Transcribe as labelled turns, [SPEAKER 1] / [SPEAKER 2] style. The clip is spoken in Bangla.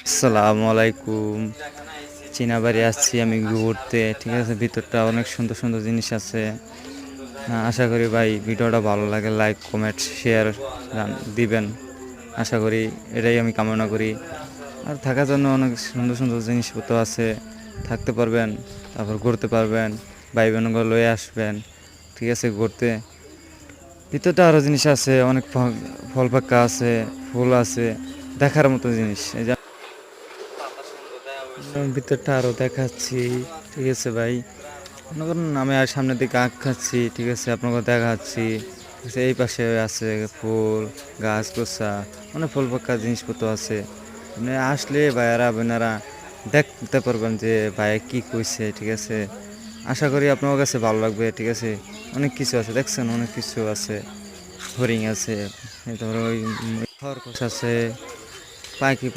[SPEAKER 1] আসসালামু আলাইকুম। চীনাবাড়ি আসছি আমি ঘুরতে, ঠিক আছে? ভিতরটা অনেক সুন্দর সুন্দর জিনিস আছে। আশা করি ভাই ভিডিওটা ভালো লাগে, লাইক কমেন্ট শেয়ার দিবেন। আশা করি এটাই আমি কামনা করি। আর থাকার জন্য অনেক সুন্দর সুন্দর জিনিসপত্র আছে, থাকতে পারবেন, তারপর ঘুরতে পারবেন, ভাই বোনগুলো লয়ে আসবেন, ঠিক আছে? ঘুরতে ভিতরটা আরও জিনিস আছে, অনেক ফল পাক্কা আছে, ফুল আছে, দেখার মতো জিনিস। এই যে ভিতরটা আরও দেখাচ্ছি, ঠিক আছে ভাই? মনে করুন আমি আর সামনের দিকে আঁক খাচ্ছি, ঠিক আছে? আপনাকে দেখাচ্ছি, ঠিক আছে? এই পাশে আছে ফুল গাছ গোছা, অনেক ফুল পাক্কা জিনিসপত্র আছে। আপনি আসলে ভাইয়ারা বোনেরা দেখতে পারবেন যে ভাইয়া কি কইছে, ঠিক আছে? আশা করি আপনার কাছে ভালো লাগবে, ঠিক আছে? অনেক কিছু আছে, দেখছেন? অনেক কিছু আছে, হরিণ আছে, তারপরে ওই খরগোশ আছে, পাখি